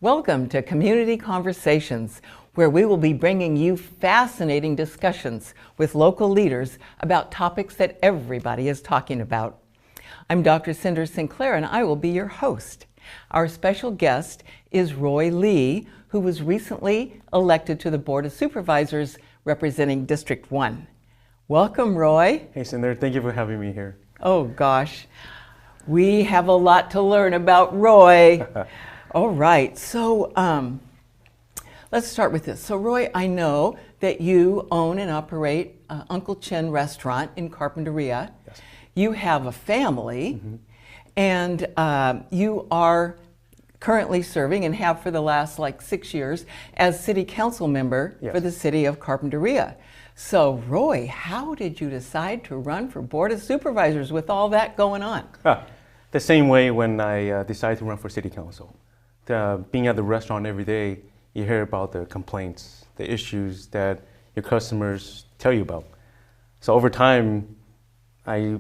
Welcome to Community Conversations, where we will be bringing you fascinating discussions with local leaders about topics that everybody is talking about. I'm Dr. Cynder Sinclair, and I will be your host. Our special guest is Roy Lee, who was recently elected to the Board of Supervisors representing District 1. Welcome, Roy. Hey, Cynder. Thank you for having me here. Oh, gosh. We have a lot to learn about Roy. All right, so let's start with this. So Roy, I know that you own and operate Uncle Chin Restaurant in Carpinteria. Yes. You have a family, and you are currently serving and have for the last 6 years as city council member for the City of Carpinteria. So Roy, how did you decide to run for Board of Supervisors with all that going on? The same way when I decided to run for city council. Being at the restaurant every day, you hear about the complaints, the issues that your customers tell you about. So over time, I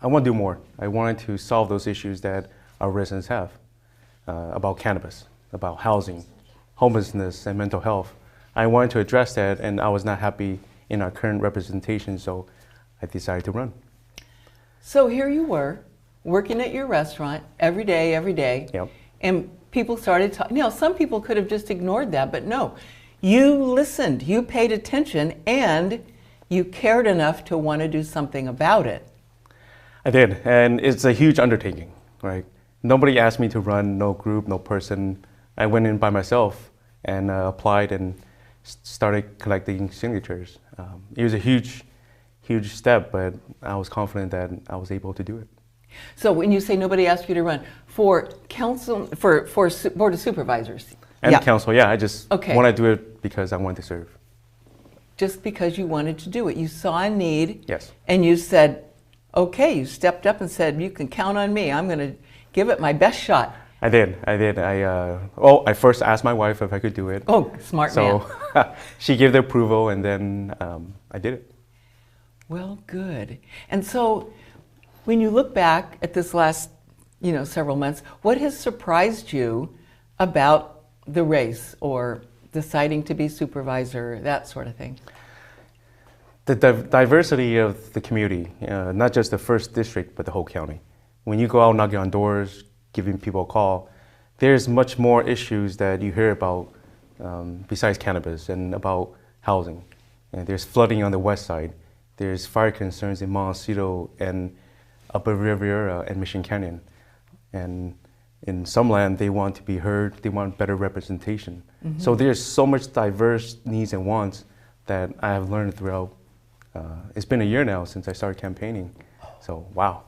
want to do more. I wanted to solve those issues that our residents have about cannabis, about housing, homelessness, and mental health. I wanted to address that, and I was not happy in our current representation, so I decided to run. So here you were, working at your restaurant every day, Yep. and people started talking. Some people could have just ignored that, but no. You listened, you paid attention, and you cared enough to want to do something about it. I did, and it's a huge undertaking, right? Nobody asked me to run, no group, no person. I went in by myself and applied and started collecting signatures. It was a huge step, but I was confident that I was able to do it. So when you say nobody asked you to run, for council, for Board of Supervisors? And council, I just want to do it because I want to serve. Just because you wanted to do it. You saw a need. Yes. And you said, okay, you stepped up and said, you can count on me. I'm going to give it my best shot. I did. I first asked my wife if I could do it. Oh, smart man. So she gave the approval, and then I did it. Well, good. And so when you look back at this last, several months, what has surprised you about the race or deciding to be supervisor, that sort of thing? The diversity of the community, not just the first district, but the whole county. When you go out knocking on doors, giving people a call, there's much more issues that you hear about besides cannabis and about housing. And there's flooding on the west side. There's fire concerns in Montecito and Upper Riviera and Mission Canyon. And in some land, they want to be heard, they want better representation. So there's so much diverse needs and wants that I have learned throughout. It's been a year now since I started campaigning. So, wow.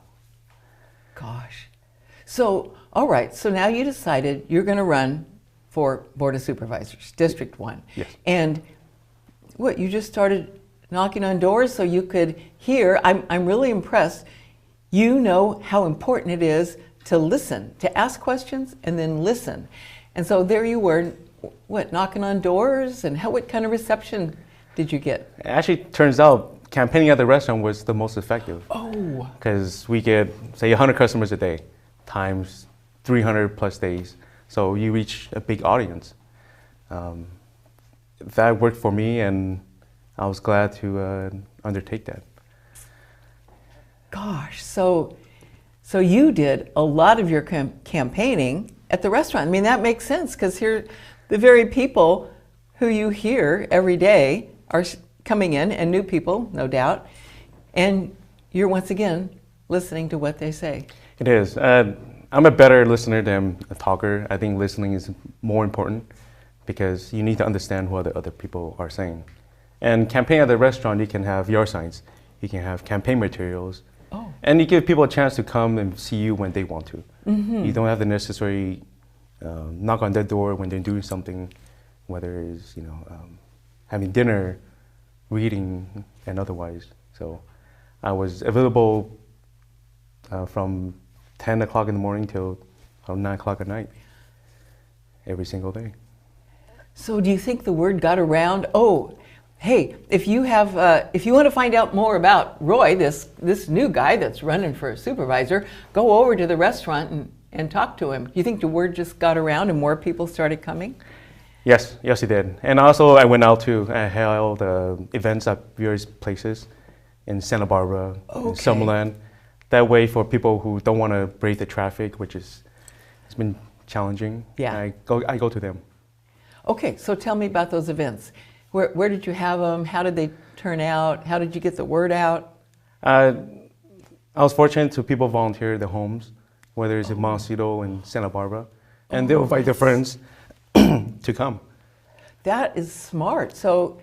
Gosh. So, all right, so now you decided you're going to run for Board of Supervisors, District 1. Yes. And what, you just started knocking on doors so you could hear? I'm really impressed. You know how important it is to listen, to ask questions and then listen. And so there you were, knocking on doors, and what kind of reception did you get? It actually turns out campaigning at the restaurant was the most effective. Oh. Because we get, say, 100 customers a day, times 300 plus days. So you reach a big audience. That worked for me, and I was glad to undertake that. Gosh, so you did a lot of your campaigning at the restaurant. I mean, that makes sense, because here, the very people who you hear every day are coming in, and new people, no doubt, and you're once again listening to what they say. It is. I'm a better listener than a talker. I think listening is more important because you need to understand what the other people are saying. And campaigning at the restaurant, you can have yard signs, you can have campaign materials, and you give people a chance to come and see you when they want to. You don't have to necessarily knock on their door when they're doing something, whether it's having dinner, reading, and otherwise. So I was available from 10 o'clock in the morning till 9 o'clock at night, every single day. So do you think the word got around? Oh, hey, if you want to find out more about Roy, this new guy that's running for a supervisor, go over to the restaurant and talk to him. You think the word just got around and more people started coming? Yes, yes, it did. And also, I went out too. I held events at various places in Santa Barbara, in Summerland. That way, for people who don't want to brave the traffic, which it's been challenging, Yeah. I go to them. Okay, so tell me about those events. Where did you have them? How did they turn out? How did you get the word out? I was fortunate to people volunteer at the homes, whether it's in Montecito and Santa Barbara, and they'll invite their friends to come. That is smart. So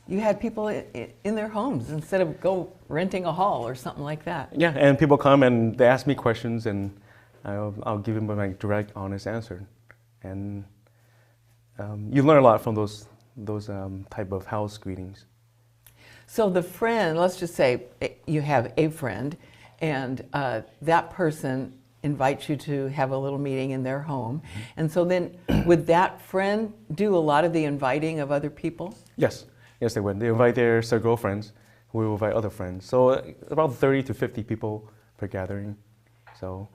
you had people in their homes instead of go renting a hall or something like that. Yeah, and people come and they ask me questions, and I'll give them my direct, honest answer. And you learn a lot from those type of house greetings. So the friend, let's just say you have a friend, and that person invites you to have a little meeting in their home. And so then would that friend do a lot of the inviting of other people? Yes, yes they would. They invite their girlfriends, we will invite other friends. So about 30 to 50 people per gathering. So,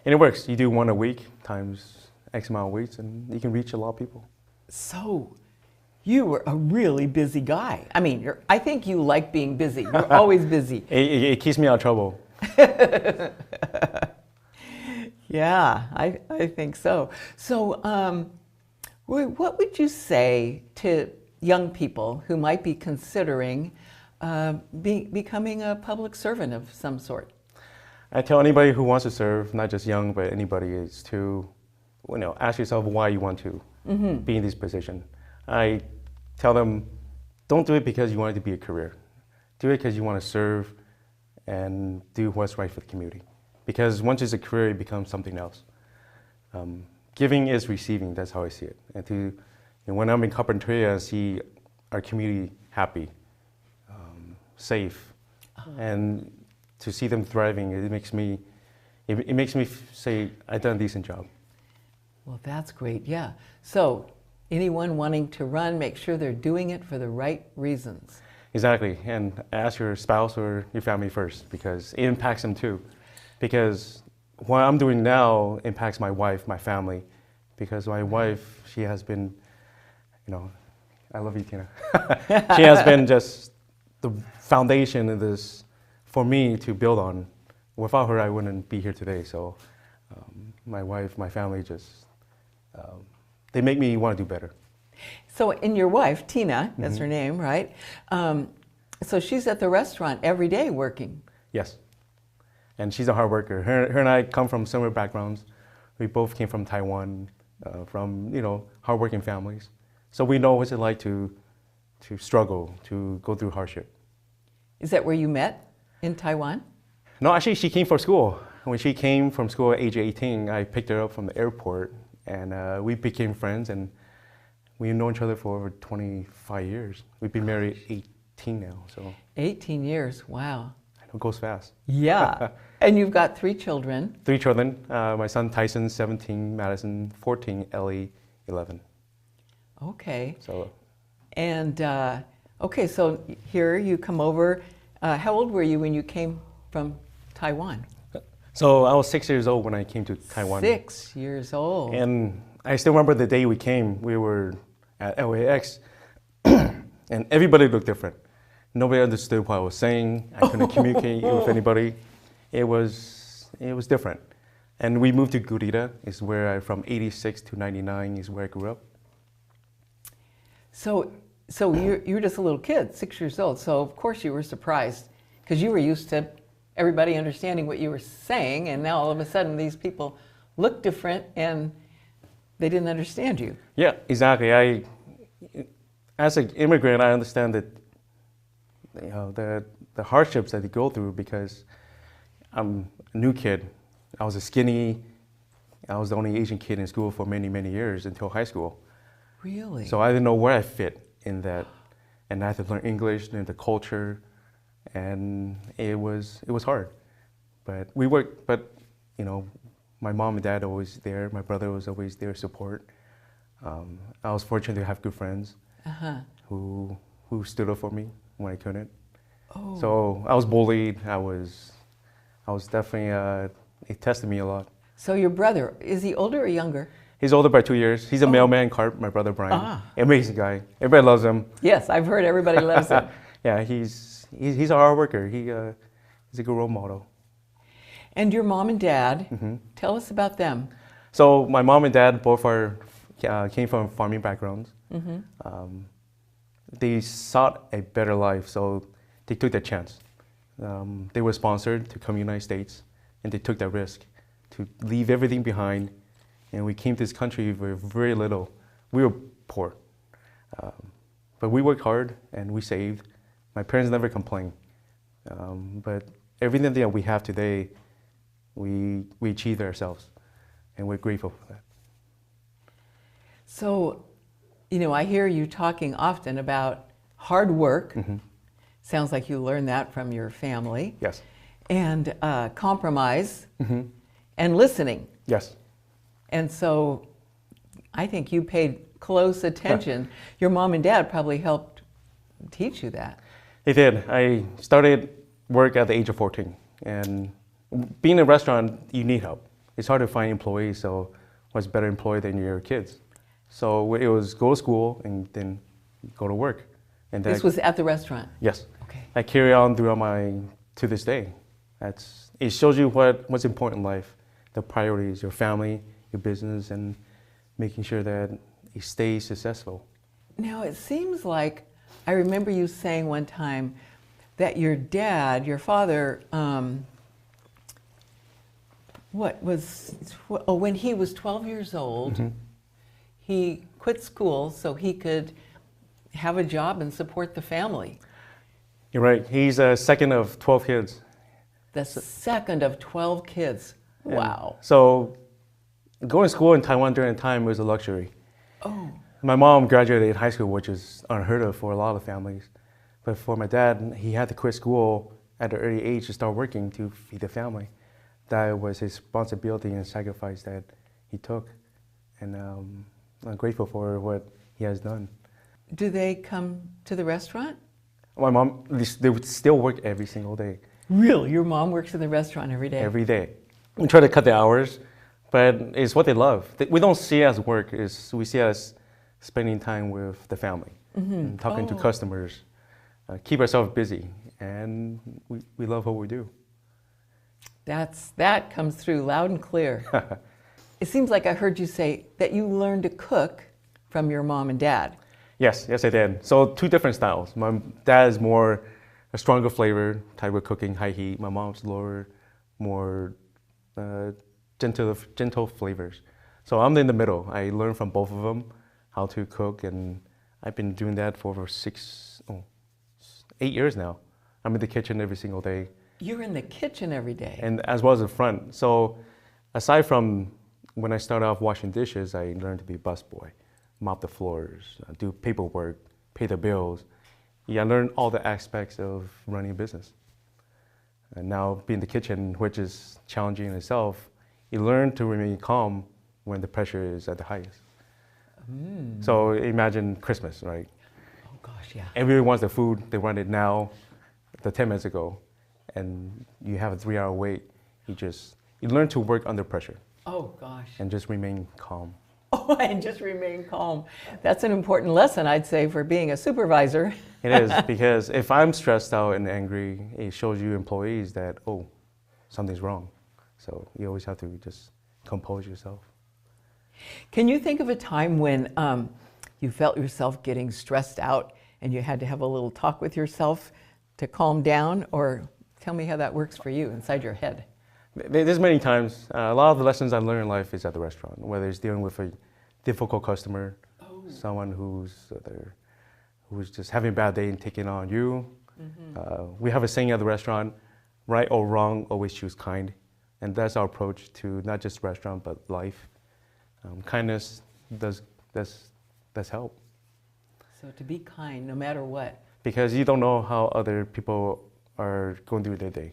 and it works. You do one a week times X amount of weeks, and you can reach a lot of people. So you were a really busy guy. I mean, I think you like being busy. You're always busy. It keeps me out of trouble. Yeah, I think so. So what would you say to young people who might be considering becoming a public servant of some sort? I tell anybody who wants to serve, not just young, but anybody, is to ask yourself why you want to be in this position. I tell them, don't do it because you want it to be a career. Do it because you want to serve and do what's right for the community. Because once it's a career, it becomes something else. Giving is receiving, that's how I see it. And when I'm in Carpinteria, I see our community happy, safe, and to see them thriving, it makes me say, I've done a decent job. Well, that's great, yeah. So anyone wanting to run, make sure they're doing it for the right reasons. Exactly, and ask your spouse or your family first, because it impacts them too. Because what I'm doing now impacts my wife, my family, because my wife, she has been, I love you, Tina. She has been just the foundation of this for me to build on. Without her, I wouldn't be here today. So my wife, my family, they make me want to do better. So, and your wife, Tina, that's her name, right? So she's at the restaurant every day working. Yes. And she's a hard worker. Her and I come from similar backgrounds. We both came from Taiwan, from hardworking families. So we know what it's like to struggle, to go through hardship. Is that where you met, in Taiwan? No, actually, she came from school. When she came from school at age 18, I picked her up from the airport, and we became friends, and we've known each other for over 25 years. We've been married 18 now, so. 18 years, wow. I know, it goes fast. Yeah, and you've got 3 children. 3 children. My son Tyson, 17, Madison, 14, Ellie, 11. Okay. So. And, okay, so here you come over. How old were you when you came from Taiwan? So I was 6 years old when I came to Taiwan. 6 years old. And I still remember the day we came. We were at LAX, and everybody looked different. Nobody understood what I was saying. I couldn't communicate with anybody. It was different. And we moved to Gurita, is where from 86 to 99 is where I grew up. So you were just a little kid, 6 years old. So of course you were surprised because you were used to everybody understanding what you were saying, and now all of a sudden these people look different and they didn't understand you. Yeah, exactly. As an immigrant, I understand that the hardships that you go through, because I'm a new kid. I was I was the only Asian kid in school for many, many years until high school. Really? So I didn't know where I fit in that, and I had to learn English and the culture, and it was hard. But we worked. But my mom and dad were always there. My brother was always there to support. I was fortunate to have good friends who stood up for me when I couldn't. Oh. So I was bullied. I was definitely it tested me a lot. So your brother, is he older or younger? He's older by 2 years. He's a mailman, Carp, my brother Brian. Amazing guy. Everybody loves him. Yes, I've heard everybody loves him. Yeah, he's a hard worker. He's a good role model. And your mom and dad, tell us about them. So my mom and dad both came from farming backgrounds. They sought a better life, so they took that chance. They were sponsored to come to the United States, and they took that risk to leave everything behind. And we came to this country with very little. We were poor, but we worked hard and we saved. My parents never complained, but everything that we have today, we achieved ourselves, and we're grateful for that. So, you know, I hear you talking often about hard work. Sounds like you learned that from your family. Yes. And compromise and listening. Yes. And so I think you paid close attention. Your mom and dad probably helped teach you that. They did. I started work at the age of 14. And being in a restaurant, you need help. It's hard to find employees, so what's better employee than your kids? So it was go to school and then go to work. And This was at the restaurant? Yes. Okay. I carry on throughout to this day. It shows you what's important in life, the priorities, your family, your business, and making sure that it stays successful. Now it seems like, I remember you saying one time that your dad, your father, when he was 12 years old, he quit school so he could have a job and support the family. You're right. He's a second of 12 kids. The second of 12 kids. Wow. So going to school in Taiwan during the time was a luxury. Oh. My mom graduated high school, which is unheard of for a lot of families. But for my dad, he had to quit school at an early age to start working to feed the family. That was his responsibility and sacrifice that he took. And I'm grateful for what he has done. Do they come to the restaurant? My mom, they would still work every single day. Really? Your mom works in the restaurant every day? Every day. We try to cut the hours, but it's what they love. We don't see it as work. We see it as spending time with the family, and talking to customers, keep ourselves busy, and we love what we do. That comes through loud and clear. It seems like I heard you say that you learned to cook from your mom and dad. Yes, I did. So two different styles. My dad is more a stronger flavor type of cooking, high heat. My mom's lower, more gentle flavors. So I'm in the middle. I learned from both of them how to cook, and I've been doing that for over 8 years now. I'm in the kitchen every single day. You're in the kitchen every day? And as well as the front. So aside from when I started off washing dishes, I learned to be a busboy, mop the floors, do paperwork, pay the bills. Yeah, I learned all the aspects of running a business. And now being in the kitchen, which is challenging in itself, you learn to remain calm when the pressure is at the highest. So imagine Christmas, right? Oh gosh, yeah. Everyone wants the food, they want it now, 10 minutes ago, and you have a 3-hour wait. You learn to work under pressure. Oh gosh. And just remain calm. Oh, and just remain calm. That's an important lesson, I'd say, for being a supervisor. It is, because if I'm stressed out and angry, it shows you employees that, oh, something's wrong. So you always have to just compose yourself. Can you think of a time when you felt yourself getting stressed out and you had to have a little talk with yourself to calm down? Or tell me how that works for you inside your head. There's many times. A lot of the lessons I learned in life is at the restaurant, whether it's dealing with a difficult customer, someone who's just having a bad day and taking on you. We have a saying at the restaurant, right or wrong, always choose kind. And that's our approach to not just restaurant, but life. Kindness does help. So to be kind no matter what. Because you don't know how other people are going through their day.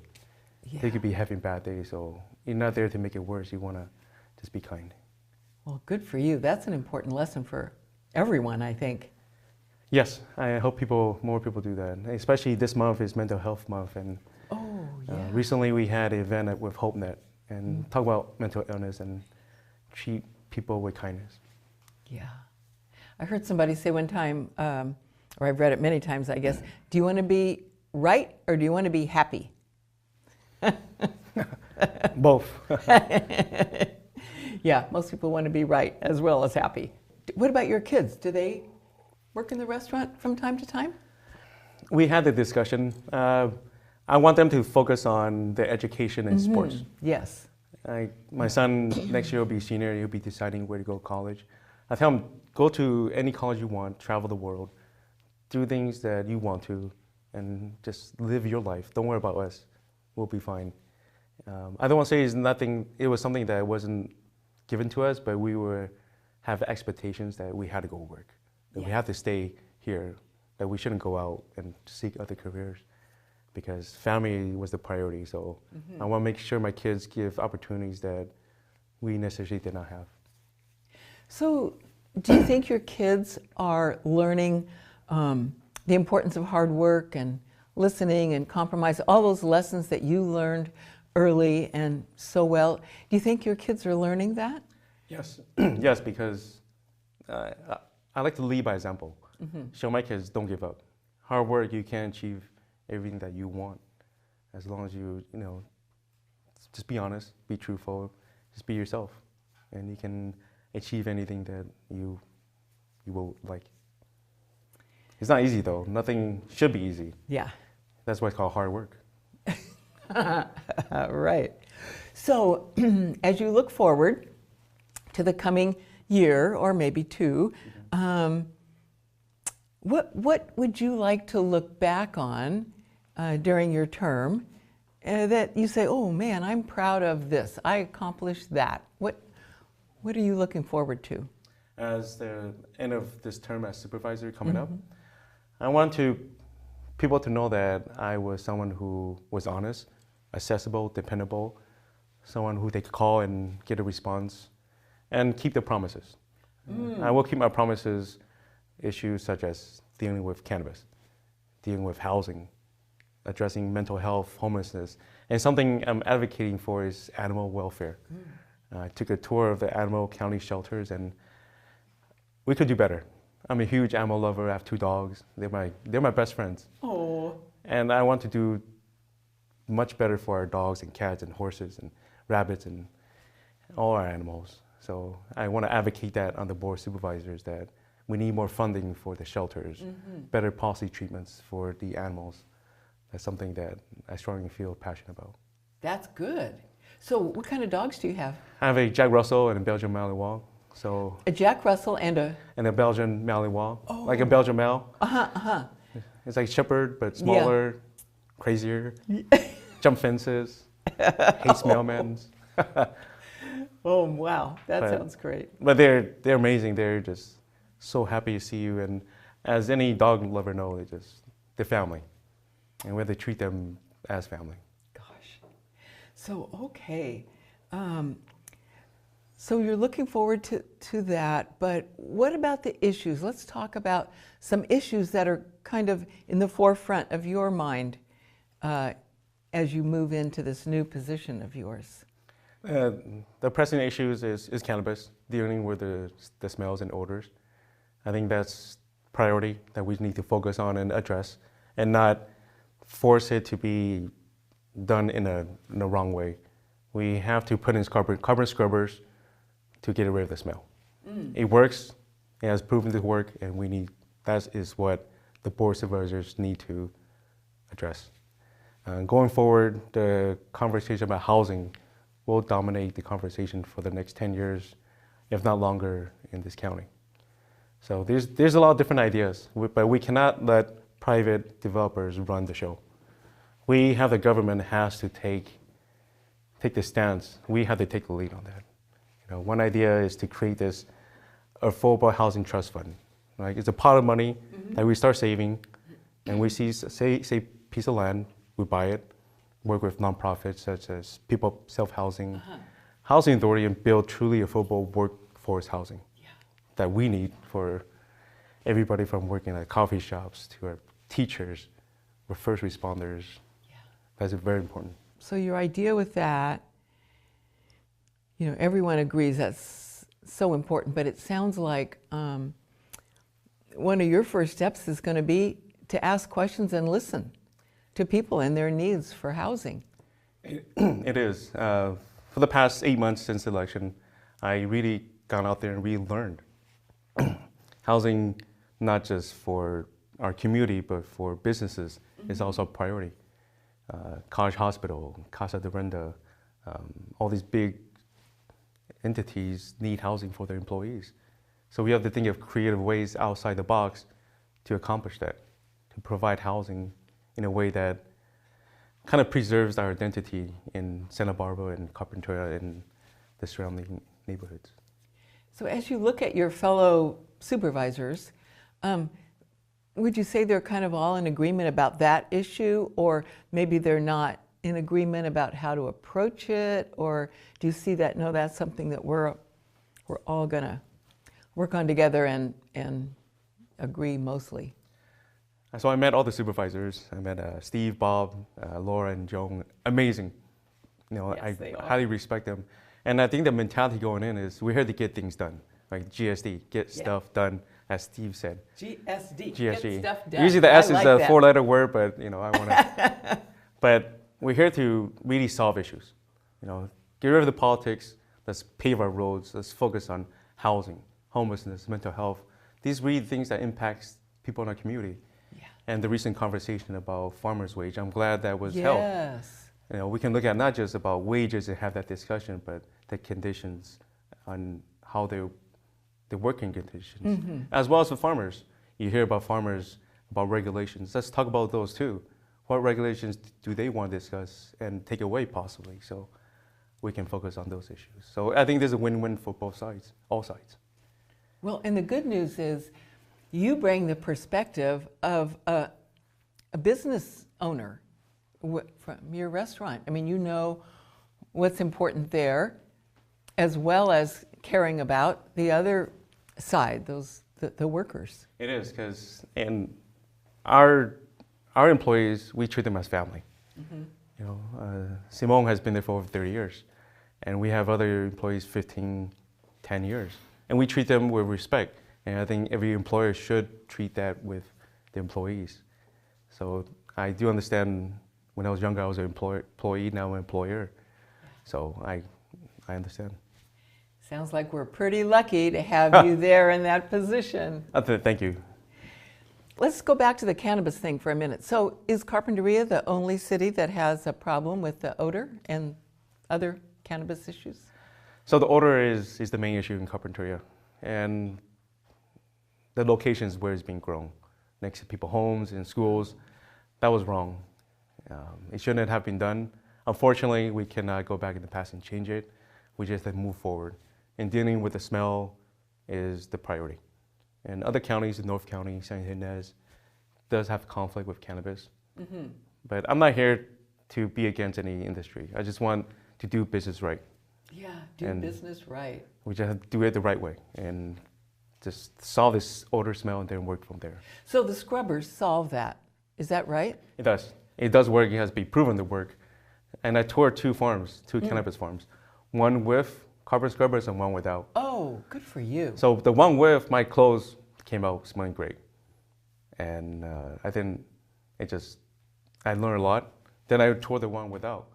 Yeah. They could be having bad days, so you're not there to make it worse. You want to just be kind. Well, good for you. That's an important lesson for everyone, I think. Yes, I hope more people do that. Especially this month is Mental Health Month, and recently we had an event with HopeNet and talk about mental illness and treat people with kindness. Yeah. I heard somebody say one time, or I've read it many times, I guess, do you want to be right or do you want to be happy? Both. Yeah, most people want to be right as well as happy. What about your kids? Do they work in the restaurant from time to time? We had the discussion. I want them to focus on their education and sports. Yes. My son next year will be senior. He'll be deciding where to go to college. I tell him, go to any college you want, travel the world, do things that you want to, and just live your life. Don't worry about us. We'll be fine. I don't want to say it's nothing. It was something that wasn't given to us, but we have expectations that we had to go work, that we have to stay here, that we shouldn't go out and seek other careers, because family was the priority. So I want to make sure my kids give opportunities that we necessarily did not have. So do you think your kids are learning the importance of hard work and listening and compromise, all those lessons that you learned early and so well? Do you think your kids are learning that? Yes, yes, because I like to lead by example. Show my kids, don't give up. Hard work, you can achieve everything that you want, as long as you just be honest, be truthful, just be yourself, and you can achieve anything that you will like. It's not easy though. Nothing should be easy. Yeah. That's why it's called hard work. Right. So as you look forward to the coming year or maybe two, what would you like to look back on during your term that you say, oh man, I'm proud of this, I accomplished that? What are you looking forward to? As the end of this term as supervisor coming up, I want people to know that I was someone who was honest, accessible, dependable, someone who they could call and get a response, and keep their promises. I will keep my promises. Issues such as dealing with cannabis, dealing with housing, addressing mental health, homelessness, and something I'm advocating for is animal welfare. I took a tour of the animal county shelters, and we could do better. I'm a huge animal lover. I have 2 dogs. They're my best friends. Oh. And I want to do much better for our dogs and cats and horses and rabbits and all our animals. So I want to advocate that on the board of supervisors, that we need more funding for the shelters, better policy treatments for the animals. That's something that I strongly feel passionate about. That's good. So what kind of dogs do you have? I have a Jack Russell and a Belgian Malinois. So A Jack Russell and a Belgian Malinois, like a Belgian Mal. It's like shepherd, but smaller, crazier, jump fences, hates mailmans. Oh wow, that sounds great. But they're amazing. They're just so happy to see you, and as any dog lover knows, they're family, and we have to treat them as family. Gosh, so okay, so you're looking forward to that, but what about the issues? Let's talk about some issues that are kind of in the forefront of your mind as you move into this new position of yours. The pressing issues is cannabis, dealing with the smells and odors. I think that's priority that we need to focus on and address, and not force it to be done in a wrong way. We have to put in carbon scrubbers to get rid of the smell. It works, it has proven to work, and that is what the board supervisors need to address. Going forward, the conversation about housing will dominate the conversation for the next 10 years, if not longer, in this county. So there's a lot of different ideas, but we cannot let private developers run the show. We have the government has to take the stance. We have to take the lead on that. One idea is to create this affordable housing trust fund. Right? It's a pot of money that we start saving, and we see say piece of land, we buy it, work with nonprofits such as People Self-Housing, Housing Authority, and build truly affordable workforce housing that we need for everybody from working at coffee shops to our teachers or first responders. That's very important. So your idea with that You know, everyone agrees that's so important, but it sounds like one of your first steps is going to be to ask questions and listen to people and their needs for housing. It is. For the past 8 months since the election, I really gone out there and really learned. Housing, not just for our community, but for businesses, is also a priority. College Hospital, Casa de Renta, all these big entities need housing for their employees. So we have to think of creative ways outside the box to accomplish that, to provide housing in a way that kind of preserves our identity in Santa Barbara and Carpinter and the surrounding neighborhoods. So as you look at your fellow supervisors, would you say they're kind of all in agreement about that issue, or maybe they're not in agreement about how to approach it, or do you see that, no, that's something that we're all going to work on together and agree mostly? So I met all the supervisors. I met Steve, Bob, Laura, and Joan. Amazing. You know, Yes, I highly respect them. And I think the mentality going in is we're here to get things done, like GSD, get stuff done, as Steve said. GSD, GSD. get stuff done. Usually the S I is like a that. four-letter word, but you know, I want to. But we're here to really solve issues. You know, get rid of the politics. Let's pave our roads. Let's focus on housing, homelessness, mental health. These really things that impacts people in our community. Yeah. And the recent conversation about farmers' wage, I'm glad that was held. Yes. You know, we can look at not just about wages and have that discussion, but the conditions on how the working conditions, as well as the farmers. You hear about farmers, about regulations. Let's talk about those too. What regulations do they want to discuss and take away possibly, so we can focus on those issues. So I think there's a win-win for both sides, all sides. Well, and the good news is you bring the perspective of a business owner from your restaurant. I mean, you know what's important there, as well as caring about the other side, the workers. It is, because our employees, we treat them as family. You know, Simone has been there for over 30 years, and we have other employees 10 years, and we treat them with respect. And I think every employer should treat that with the employees. So I do understand. When I was younger, I was an employee, now I'm an employer. So I understand. Sounds like we're pretty lucky to have you there in that position. Thank you. Let's go back to the cannabis thing for a minute. So is Carpinteria the only city that has a problem with the odor and other cannabis issues? So the odor is the main issue in Carpinteria. And the locations where it's being grown, next to people's homes and schools, that was wrong. It shouldn't have been done. Unfortunately, we cannot go back in the past and change it. We just have to move forward. And dealing with the smell is the priority. And other counties, in North County, San Ynez, does have conflict with cannabis. But I'm not here to be against any industry. I just want to do business right. Yeah, do business right. We just have to do it the right way and just solve this odor, smell, and then work from there. So the scrubbers solve that. Is that right? It does. It does work. It has to be proven to work. And I toured two cannabis farms, one with carbon scrubbers and one without. Oh, good for you. So the one with, my clothes came out smelling great. And I think I learned a lot. Then I toured the one without.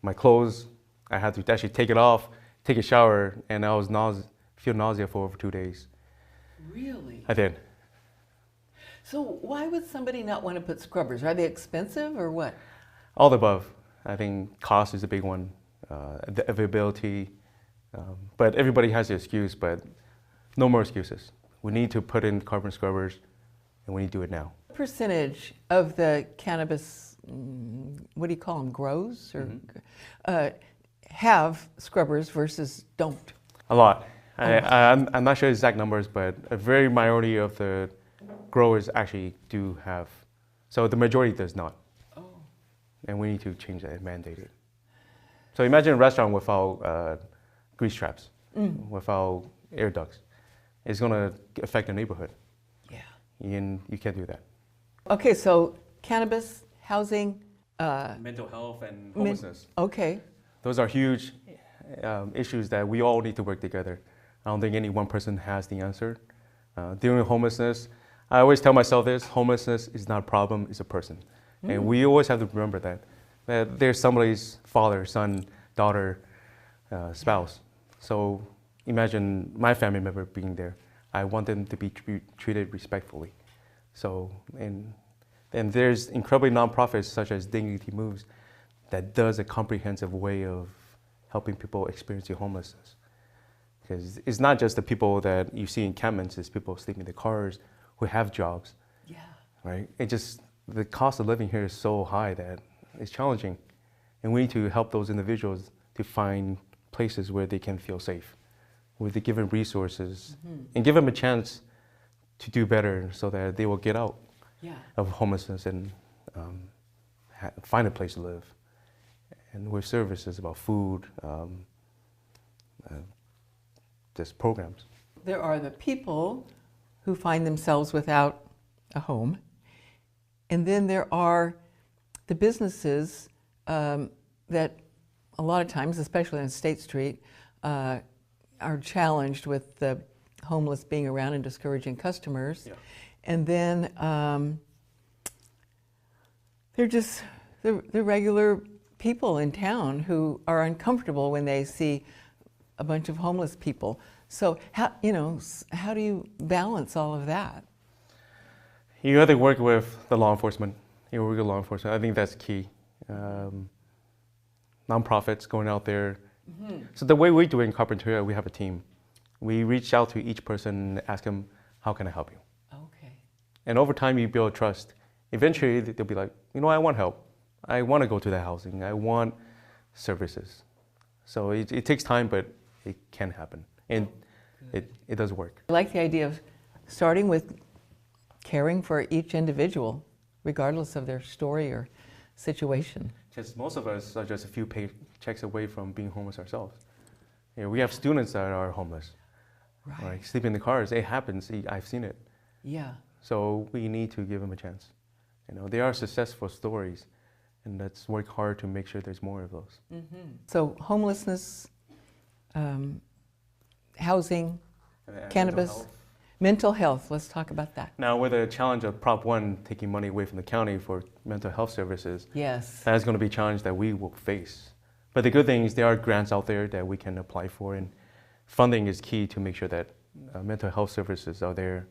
My clothes, I had to actually take it off, take a shower, and I was feel nausea for over 2 days. Really? I did. So why would somebody not want to put scrubbers? Are they expensive or what? All the above. I think cost is a big one, the availability. But everybody has their excuse, but no more excuses. We need to put in carbon scrubbers, and we need to do it now. What percentage of the cannabis, what do you call them, grows? Or, have scrubbers versus don't? A lot. I'm not sure exact numbers, but a very minority of the growers actually do have. So the majority does not. Oh. And we need to change that and mandate it. So imagine a restaurant without grease traps, without air ducts. It's going to affect the neighborhood. Yeah. And you can't do that. Okay, so cannabis, housing. Mental health and homelessness. Okay. Those are huge issues that we all need to work together. I don't think any one person has the answer. Dealing with homelessness, I always tell myself this: homelessness is not a problem; it's a person, and we always have to remember that there's somebody's father, son, daughter, spouse. So imagine my family member being there. I want them to be treated respectfully. So, and there's incredibly nonprofits such as Dignity Moves that does a comprehensive way of helping people experiencing homelessness. Because it's not just the people that you see in encampments, it's people sleeping in their cars who have jobs. Yeah. Right? It just, the cost of living here is so high that it's challenging. And we need to help those individuals to find places where they can feel safe, where they're given resources, and give them a chance to do better so that they will get out of homelessness and find a place to live. And with services about food, just programs. There are the people who find themselves without a home, and then there are the businesses that a lot of times, especially on State Street, are challenged with the homeless being around and discouraging customers. Yeah. And then they're just the regular people in town who are uncomfortable when they see a bunch of homeless people. So how do you balance all of that? You have to work with the law enforcement. You work with law enforcement. I think that's key. Nonprofits going out there. So the way we do it in Carpinteria, we have a team. We reach out to each person and ask them, how can I help you? Okay. And over time, you build trust. Eventually, they'll be like, I want help. I want to go to that housing. I want services. So it takes time, but it can happen. And it does work. I like the idea of starting with caring for each individual, regardless of their story or situation. Because most of us are just a few paychecks away from being homeless ourselves. We have students that are homeless. Right. Sleeping in the cars, it happens. I've seen it. Yeah. So we need to give them a chance. There are successful stories, and let's work hard to make sure there's more of those. So homelessness, housing, cannabis, mental health. Let's talk about that. Now, with the challenge of Prop 1 taking money away from the county for mental health services, yes, that is going to be a challenge that we will face. But the good thing is there are grants out there that we can apply for, and funding is key to make sure that mental health services are there.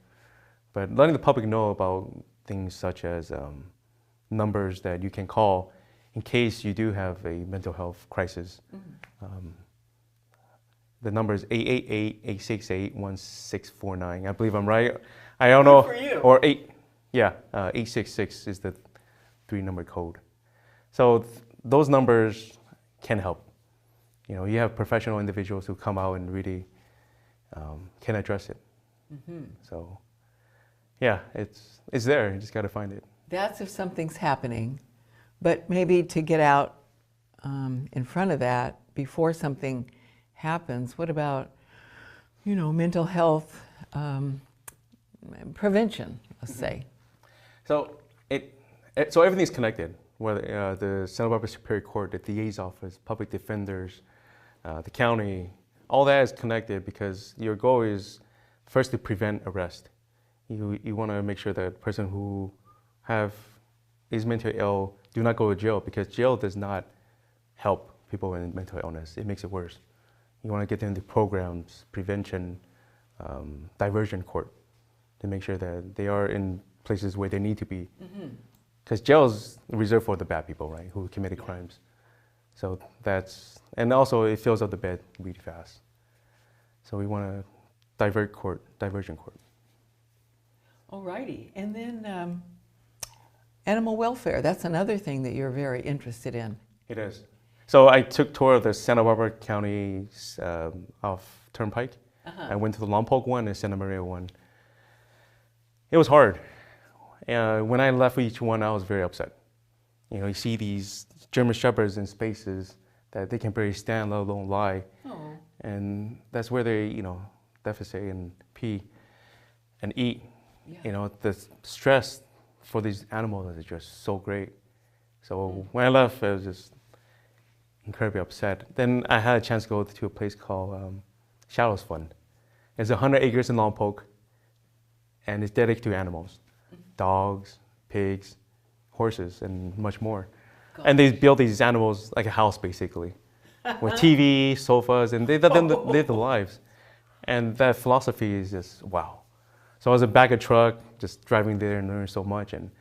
But letting the public know about things such as numbers that you can call in case you do have a mental health crisis. The number is 888-868-1649. I believe I'm right. I don't know. For you. Or 866 is the 3-number code. So those numbers can help. You have professional individuals who come out and really can address it. So yeah, it's there. You just got to find it. That's if something's happening. But maybe to get out in front of that before something happens, what about, mental health prevention, let's say? So so everything's connected. Whether the Santa Barbara Superior Court, the DA's office, public defenders, the county, all that is connected because your goal is first to prevent arrest. You want to make sure that person who is mentally ill do not go to jail because jail does not help people in mental illness. It makes it worse. You want to get them into programs, prevention, diversion court to make sure that they are in places where they need to be. Because jail is reserved for the bad people, right, who committed crimes. So and also it fills up the bed really fast. So we want to diversion court. Alrighty, and then animal welfare, that's another thing that you're very interested in. It is. So I took tour of the Santa Barbara County off Turnpike. I went to the Lompoc one and Santa Maria one. It was hard. When I left each one, I was very upset. You see these German Shepherds in spaces that they can barely stand, let alone lie. Oh. And that's where they, defecate and pee and eat. Yeah. The stress for these animals is just so great. So when I left, it was just, incredibly upset. Then I had a chance to go to a place called Shallows Fund. It's 100 acres in Lompoc, and it's dedicated to animals, dogs, pigs, horses, and much more. Gosh. And they build these animals like a house, basically, with TV, sofas, and they let them live their lives. And that philosophy is just, wow. So I was back a truck, just driving there and learning so much. And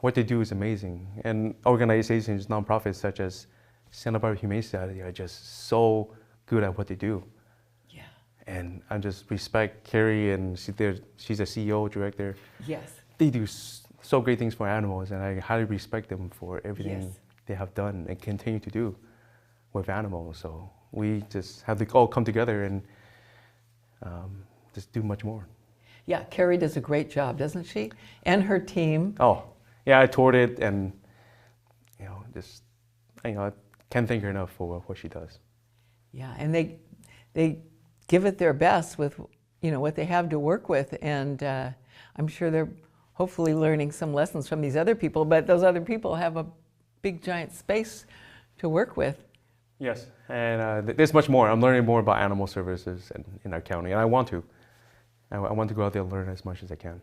what they do is amazing. And organizations, nonprofits such as Santa Barbara Humane Society are just so good at what they do. Yeah. And I just respect Carrie, and she's a CEO, director. Yes. They do so great things for animals, and I highly respect them for everything yes. they have done and continue to do with animals. So we just have to all come together and just do much more. Yeah, Carrie does a great job, doesn't she? And her team. Oh, yeah, I toured it, and I can't thank her enough for what she does. Yeah, and they give it their best with what they have to work with, and I'm sure they're hopefully learning some lessons from these other people. But those other people have a big giant space to work with. Yes, and there's much more. I'm learning more about animal services in our county, and I want to. I want to go out there and learn as much as I can.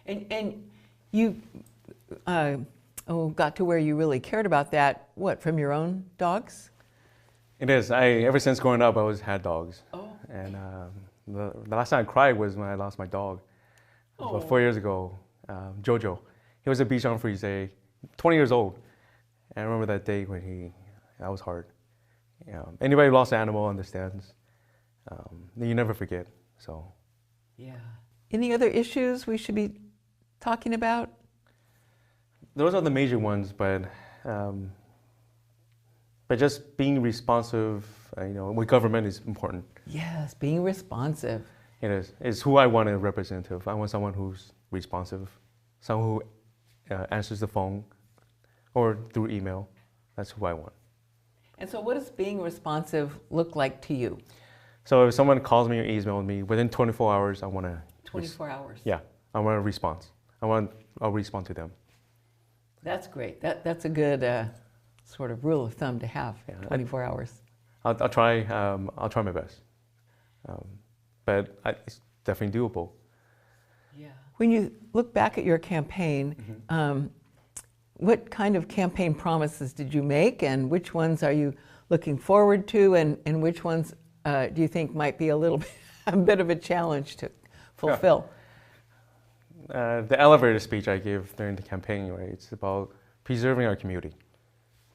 And you got to where you really cared about that, what, from your own dogs? It is. Ever since growing up, I always had dogs. Oh. And the last time I cried was when I lost my dog. About 4 years ago, Jojo. He was a Bichon Frise, 20 years old. And I remember that day when that was hard. Anybody who lost an animal understands. You never forget, so. Yeah. Any other issues we should be talking about? Those are the major ones, but just being responsive, with government is important. Yes, being responsive. It is. It's who I want a representative. I want someone who's responsive, someone who answers the phone or through email. That's who I want. And so what does being responsive look like to you? So if someone calls me or emails me, within 24 hours, I want to... 24 hours? Yeah, I want a response. I'll respond to them. That's great. That's a good sort of rule of thumb to have, 24 hours. I'll try my best. But it's definitely doable. Yeah. When you look back at your campaign, what kind of campaign promises did you make, and which ones are you looking forward to, and which ones do you think might be a bit of a challenge to fulfill? Yeah. The elevator speech I gave during the campaign, right? It's about preserving our community,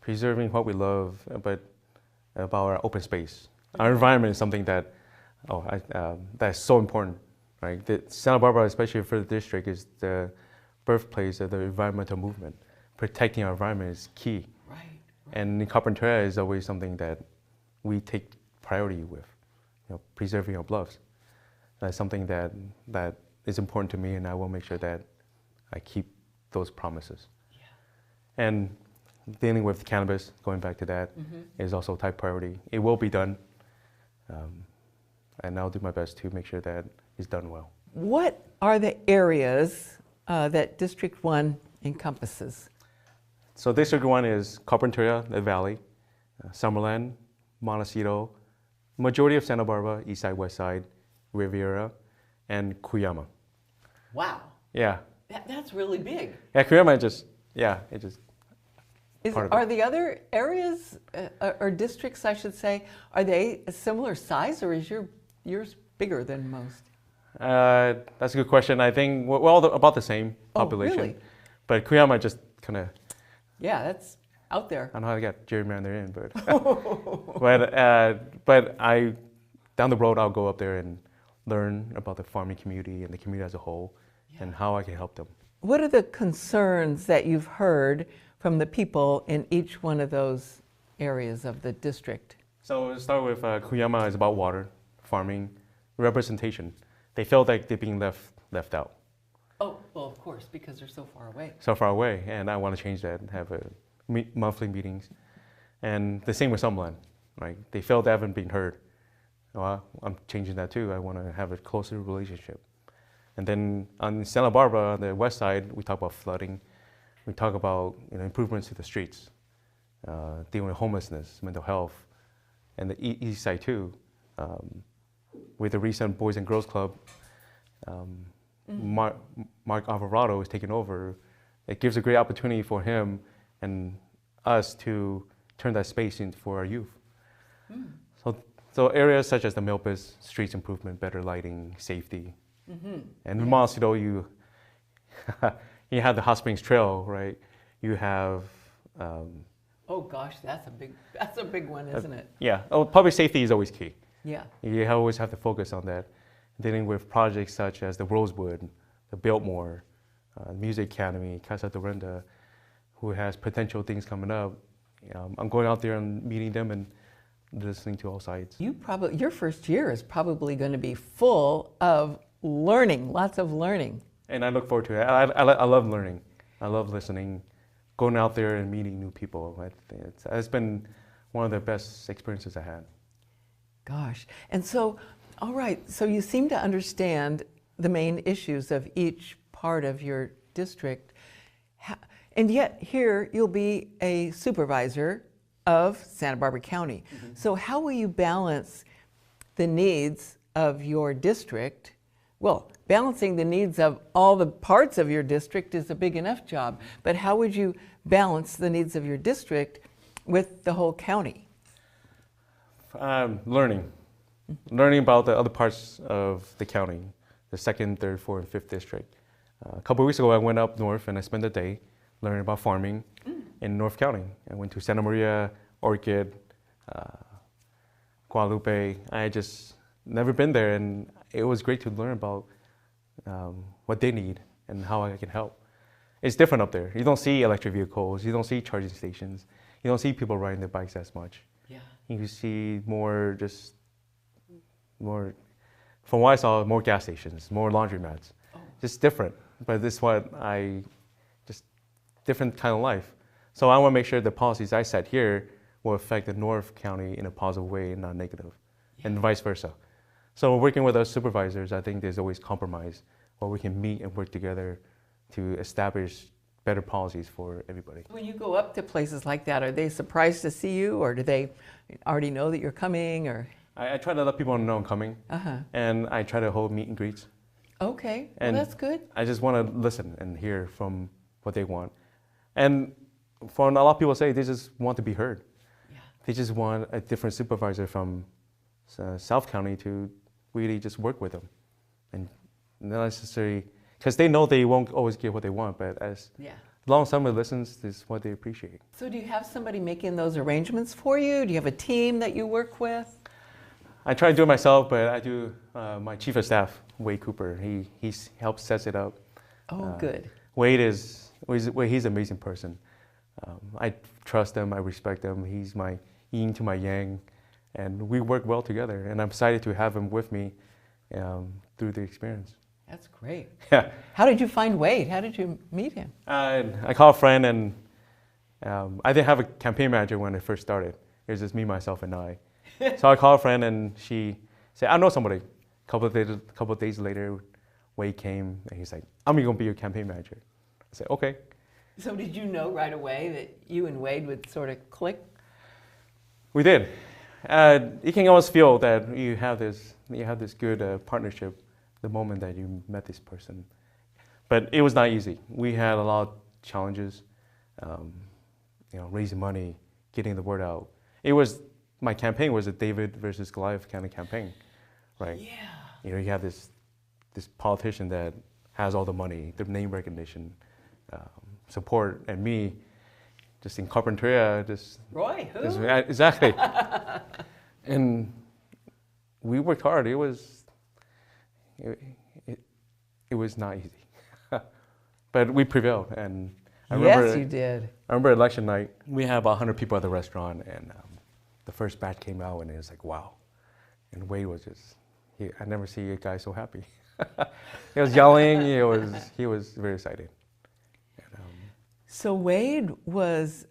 preserving what we love, but about our open space. Our environment is something that that's so important, right? Santa Barbara, especially for the district, is the birthplace of the environmental movement. Protecting our environment is key. Right. And in Carpinter is always something that we take priority with, preserving our bluffs. That's something that is important to me, and I will make sure that I keep those promises. Yeah. And dealing with cannabis, going back to that, is also a top priority. It will be done, and I'll do my best to make sure that it's done well. What are the areas that District 1 encompasses? So District 1 is Carpinteria, the Valley, Summerland, Montecito, majority of Santa Barbara, East Side, West Side, Riviera, and Cuyama. Wow. Yeah. That's really big. Yeah, Cuyama it just. Are the other areas, or districts, I should say, are they a similar size, or is yours bigger than most? That's a good question. I think we're all about the same population. Oh, really? But Cuyama just kind of... Yeah, that's out there. I don't know how to get gerrymandered in, but down the road, I'll go up there and learn about the farming community and the community as a whole, and how I can help them. What are the concerns that you've heard from the people in each one of those areas of the district? So we'll start with Cuyama is about water, farming, representation. They feel like they're being left out. Oh, well, of course, because they're so far away. So far away, and I want to change that and have monthly meetings. And the same with Summerland, right? They feel they haven't been heard. Well, I'm changing that too. I want to have a closer relationship. And then on Santa Barbara, on the west side, we talk about flooding. We talk about improvements to the streets. dealing with homelessness, mental health, and the east side too. With the recent Boys and Girls Club, Mark Alvarado is taking over. It gives a great opportunity for him and us to turn that space into for our youth. So areas such as the Milpas, streets improvement, better lighting, safety. And in Montecito, you you have the Hot Springs Trail, right? You have oh gosh, that's a big one, isn't it? Yeah. Oh, public safety is always key. Yeah. You always have to focus on that. Dealing with projects such as the Rosewood, the Biltmore, Music Academy, Casa de Renda, who has potential things coming up. I'm going out there and meeting them and listening to all sides. Your first year is probably going to be full of learning, lots of learning. And I look forward to it. I love learning. I love listening, going out there and meeting new people. It's been one of the best experiences I had. Gosh. And so, all right, so you seem to understand the main issues of each part of your district. And yet here you'll be a supervisor of Santa Barbara County. So how will you balance the needs of your district? Well, balancing the needs of all the parts of your district is a big enough job, but how would you balance the needs of your district with the whole county? Learning about the other parts of the county, the 2nd, 3rd, 4th, and 5th district. A couple of weeks ago, I went up north and I spent a day learning about farming in North County. I went to Santa Maria, Orchid, Guadalupe. I just never been there, and it was great to learn about what they need and how I can help. It's different up there. You don't see electric vehicles. You don't see charging stations. You don't see people riding their bikes as much. Yeah. You see more, from what I saw, more gas stations, more laundromats. Just different. But this is what different kind of life. So I want to make sure the policies I set here will affect the North County in a positive way and not negative, and vice versa. So working with our supervisors, I think there's always compromise where we can meet and work together to establish better policies for everybody. When you go up to places like that, are they surprised to see you, or do they already know that you're coming? Or I try to let people know I'm coming, and I try to hold meet and greets. Okay, and well, that's good. I just want to listen and hear from what they want. And for a lot of people say they just want to be heard. Yeah. They just want a different supervisor from South County to really just work with them. And not necessarily, because they know they won't always get what they want, but as long as somebody listens, this is what they appreciate. So do you have somebody making those arrangements for you? Do you have a team that you work with? I try to do it myself, but I do my chief of staff, Wade Cooper. He helps sets it up. Oh, good. He's an amazing person. I trust him, I respect him. He's my yin to my yang, and we work well together. And I'm excited to have him with me through the experience. That's great. Yeah. How did you find Wade? How did you meet him? I called a friend, and I didn't have a campaign manager when I first started. It was just me, myself, and I. So I called a friend, and she said, I know somebody. A couple of days later, Wade came, and he's like, I'm going to be your campaign manager. I said, okay. So did you know right away that you and Wade would sort of click? We did. You can always feel that you have this good partnership the moment that you met this person. But it was not easy. We had a lot of challenges, raising money, getting the word out. My campaign was a David versus Goliath kind of campaign, right? Yeah. You have this politician that has all the money, the name recognition, support, and me, just in Carpinteria, Roy, who? Exactly. And we worked hard. It was not easy, but we prevailed. And I remember, yes, you did. I remember election night. We had about 100 people at the restaurant, and the first batch came out, and it was like, wow. And Wade was I never see a guy so happy. He was yelling. He was very excited. So Wade was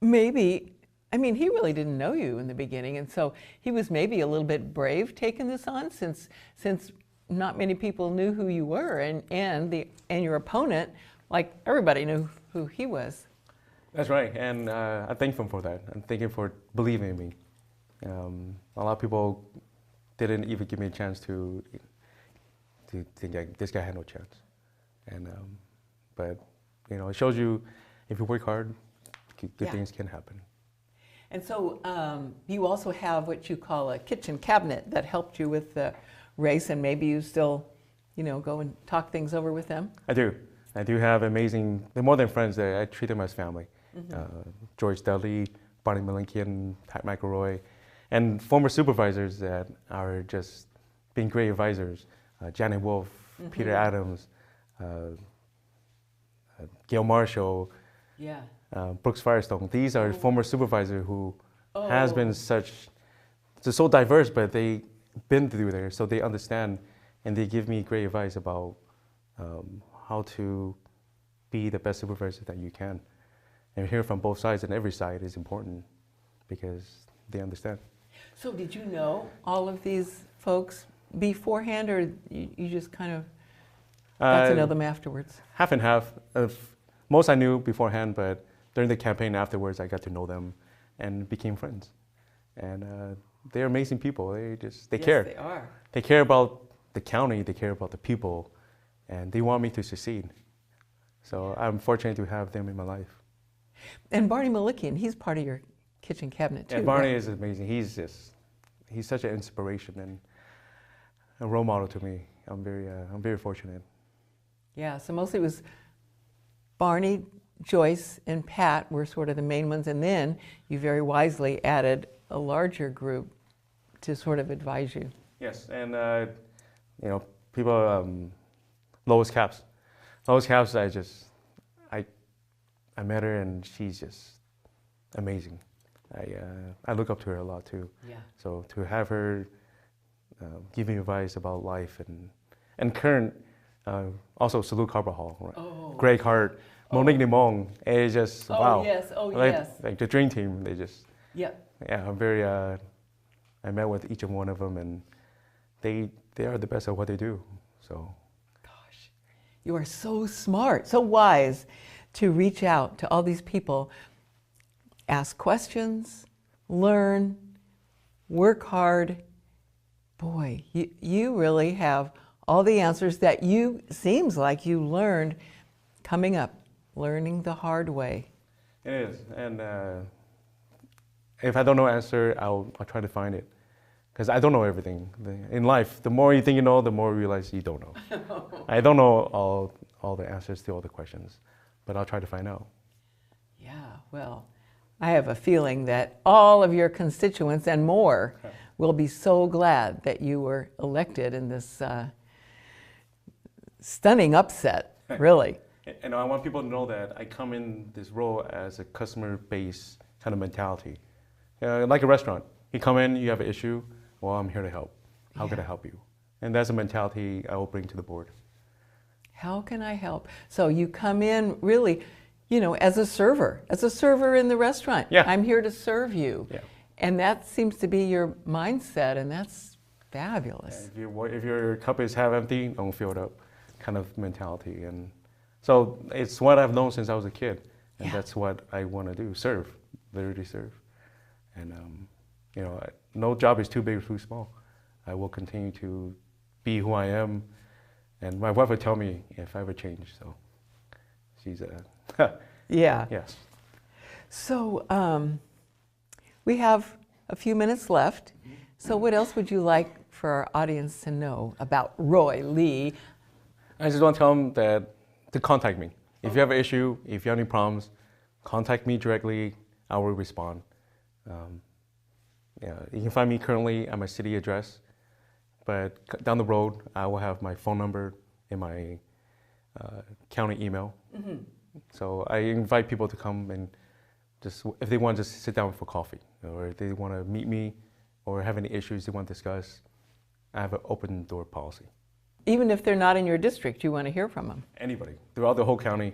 maybe, he really didn't know you in the beginning, and so he was maybe a little bit brave taking this on, since not many people knew who you were, and your opponent, like everybody knew who he was. That's right, and I thank them for that. I'm thanking for believing in me. A lot of people didn't even give me a chance to think like this guy had no chance, and but it shows you if you work hard, good things can happen. And so you also have what you call a kitchen cabinet that helped you with the race, and maybe you still, go and talk things over with them? I do. I do have amazing, they're more than friends. I treat them as family. George Dudley, Barney Malinkian, Pat McElroy, and former supervisors that are just being great advisors. Janet Wolf, Peter Adams, Gail Marshall, Brooks Firestone. These are former supervisors who has been so diverse, but they've been through there, so they understand, and they give me great advice about how to be the best supervisor that you can. And hearing from both sides, and every side is important because they understand. So did you know all of these folks beforehand, or you just kind of got to know them afterwards? Half and half. Most I knew beforehand, but during the campaign afterwards, I got to know them and became friends. And they're amazing people. They care. Yes, they are. They care about the county. They care about the people, and they want me to succeed. So I'm fortunate to have them in my life. And Barney Malinkian, he's part of your kitchen cabinet too. Yeah, Barney right? is amazing. He's such an inspiration and a role model to me. I'm very fortunate. Yeah, so mostly it was Barney, Joyce, and Pat were sort of the main ones, and then you very wisely added a larger group to sort of advise you. Yes, and people, Lois Capps. Lois Capps, I met her and she's just amazing. I look up to her a lot too. Yeah. So to have her give me advice about life and current, also Salud Carbajal, right? Greg Hart, Monique Nimong, it's just wow. Yes, yes. Like the dream team, they just. Yeah. Yeah, I'm very. I met with each and one of them, and they are the best at what they do. So. Gosh, you are so smart, so wise to reach out to all these people, ask questions, learn, work hard. Boy, you really have all the answers that seems like you learned coming up, learning the hard way. It is, and if I don't know answer, I'll try to find it, because I don't know everything. In life, the more you think you know, the more you realize you don't know. I don't know all the answers to all the questions, but I'll try to find out. Yeah, well, I have a feeling that all of your constituents and more will be so glad that you were elected in this stunning upset, really. And I want people to know that I come in this role as a customer-based kind of mentality. Like a restaurant. You come in, you have an issue, well, I'm here to help. How can I help you? And that's a mentality I will bring to the board. How can I help? So you come in really, as a server in the restaurant. Yeah. I'm here to serve you. Yeah. And that seems to be your mindset, and that's fabulous. If your cup is half empty, don't fill it up, kind of mentality. And so it's what I've known since I was a kid, and that's what I want to do, serve, literally serve. And no job is too big or too small. I will continue to be who I am, and my wife would tell me if I ever change. So she's yeah. Yes. So we have a few minutes left. So what else would you like for our audience to know about Roy Lee? I just want to tell them to contact me. If you have an issue, if you have any problems, contact me directly. I will respond. You can find me currently at my city address, but down the road, I will have my phone number and my county email. So I invite people to come and if they want to just sit down for coffee, or if they want to meet me, or have any issues they want to discuss, I have an open door policy. Even if they're not in your district, you want to hear from them? Anybody, throughout the whole county.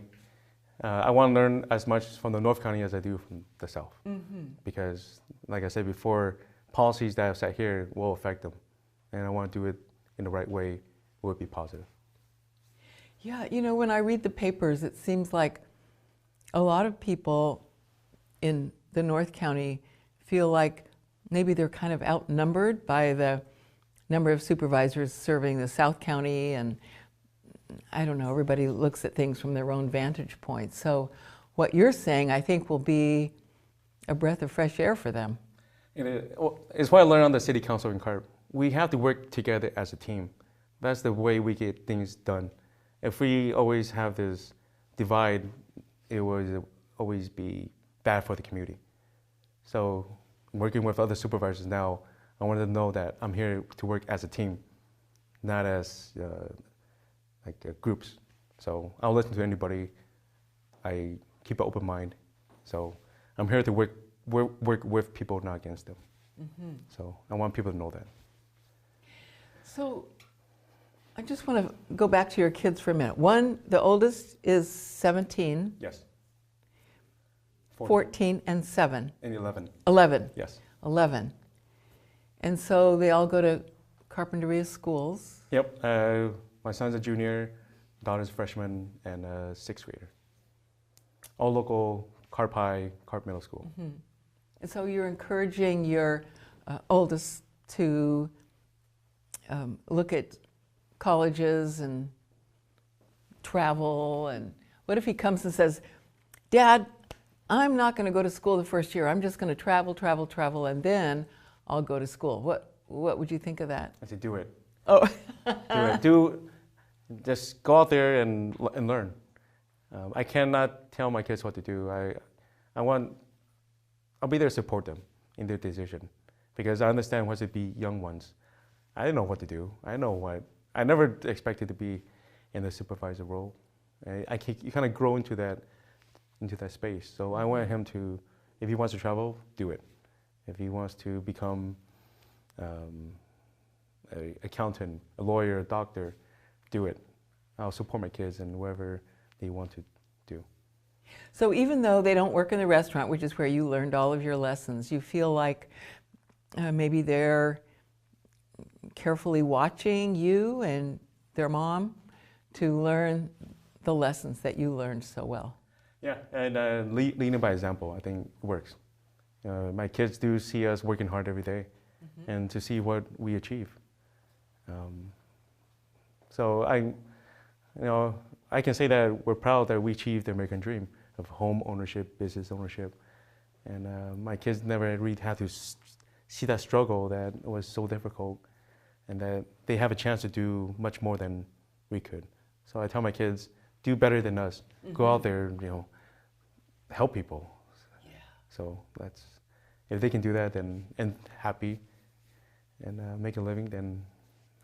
I want to learn as much from the North County as I do from the South. Because, like I said before, policies that I've set here will affect them. And I want to do it in the right way, will it be positive. Yeah, when I read the papers, it seems like a lot of people in the North County feel like maybe they're kind of outnumbered by the number of supervisors serving the South County, and I don't know, everybody looks at things from their own vantage point. So what you're saying, I think, will be a breath of fresh air for them. It's what I learned on the city council in Carp. We have to work together as a team. That's the way we get things done. If we always have this divide, it will always be bad for the community. So working with other supervisors now, I wanted to know that I'm here to work as a team, not as groups. So I'll listen to anybody. I keep an open mind. So I'm here to work with people, not against them. Mm-hmm. So I want people to know that. So I just want to go back to your kids for a minute. One, the oldest is 17. Yes. 14 and 7. And 11. 11. Yes. 11. And so they all go to Carpinteria schools. Yep. My son's a junior, daughter's a freshman, and a sixth grader. All local, Carp High, Carp Middle School. Mm-hmm. And so you're encouraging your oldest to look at colleges and travel. And what if he comes and says, Dad, I'm not going to go to school the first year. I'm just going to travel, and then I'll go to school. What would you think of that? I said, do it. Oh. Do it. Just go out there and learn. I cannot tell my kids what to do. I'll be there to support them in their decision, because I understand what to be young ones. I didn't know what to do. I never expected to be in the supervisor role. You kind of grow into that space. So I want him to, if he wants to travel, do it. If he wants to become an accountant, a lawyer, a doctor, do it. I'll support my kids in whatever they want to do. So even though they don't work in the restaurant, which is where you learned all of your lessons, you feel like maybe they're carefully watching you and their mom to learn the lessons that you learned so well. Yeah, and leading by example, I think works. My kids do see us working hard every day, mm-hmm. and to see what we achieve. So I can say that we're proud that we achieved the American dream of home ownership, business ownership, and my kids never really had to see that struggle that was so difficult, and that they have a chance to do much more than we could. So I tell my kids, do better than us. Mm-hmm. Go out there, help people. Yeah. So if they can do that, then and happy, and make a living, then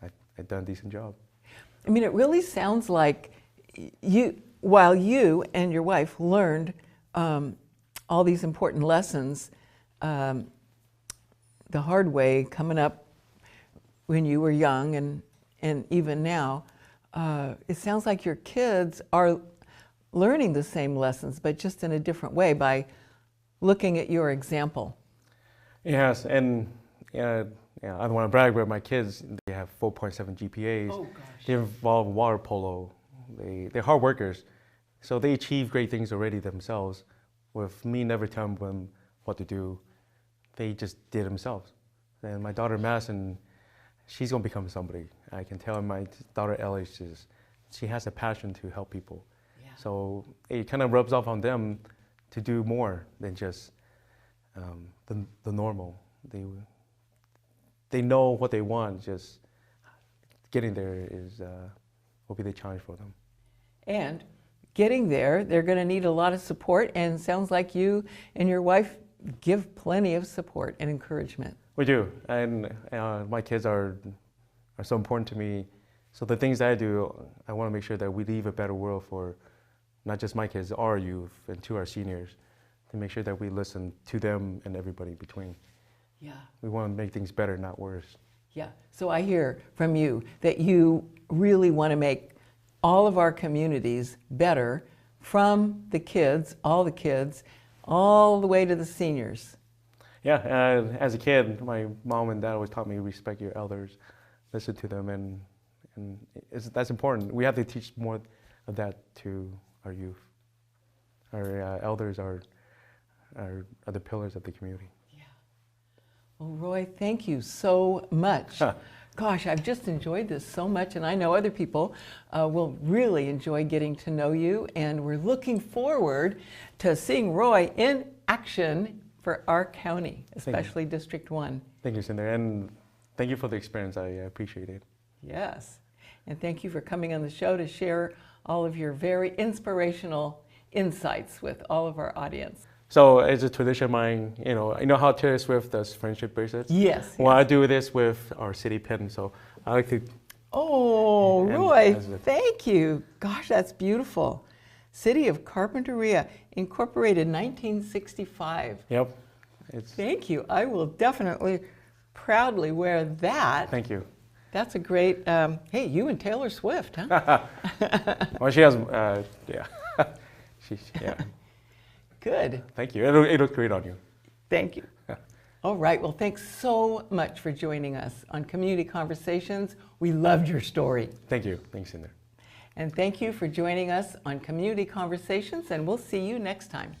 I've done a decent job. I mean, it really sounds like while you and your wife learned all these important lessons the hard way coming up when you were young and even now, it sounds like your kids are learning the same lessons, but just in a different way by looking at your example. Yes, and I don't want to brag, but my kids, they have 4.7 GPAs. Oh, gosh. They involve water polo. They're hard workers, so they achieve great things already themselves. With me never telling them what to do, they just did themselves. And my daughter Madison, she's gonna become somebody. I can tell my daughter Ellie, she has a passion to help people. Yeah. So it kind of rubs off on them to do more than just the normal. They know what they want. Just getting there will be the challenge for them. And getting there, they're going to need a lot of support. And it sounds like you and your wife give plenty of support and encouragement. We do, and my kids are so important to me. So the things that I do, I want to make sure that we leave a better world for not just my kids, our youth, and to our seniors, to make sure that we listen to them and everybody in between. Yeah. We want to make things better, not worse. Yeah. So I hear from you that you really want to make all of our communities better, from the kids, all the way to the seniors. Yeah, as a kid, my mom and dad always taught me to respect your elders, listen to them, and that's important. We have to teach more of that to our youth. Our elders are are the pillars of the community. Yeah. Well, Roy, thank you so much. Gosh, I've just enjoyed this so much, and I know other people will really enjoy getting to know you, and we're looking forward to seeing Roy in action for our county, especially District 1. Thank you, Cynder, and thank you for the experience. I appreciate it. Yes, and thank you for coming on the show to share all of your very inspirational insights with all of our audience. So it's a tradition of mine, you know how Taylor Swift does friendship bracelets? Yes. Well, I do this with our city pin, so I like to... Oh, Roy, thank you. Gosh, that's beautiful. City of Carpinter, incorporated 1965. Yep. Thank you. I will definitely proudly wear that. Thank you. That's a great, hey, you and Taylor Swift, huh? Well, she has, yeah. Yeah. Good. Thank you. It looked great on you. Thank you. All right. Well, thanks so much for joining us on Community Conversations. We loved your story. Thank you. Thanks, Cynder. And thank you for joining us on Community Conversations, and we'll see you next time.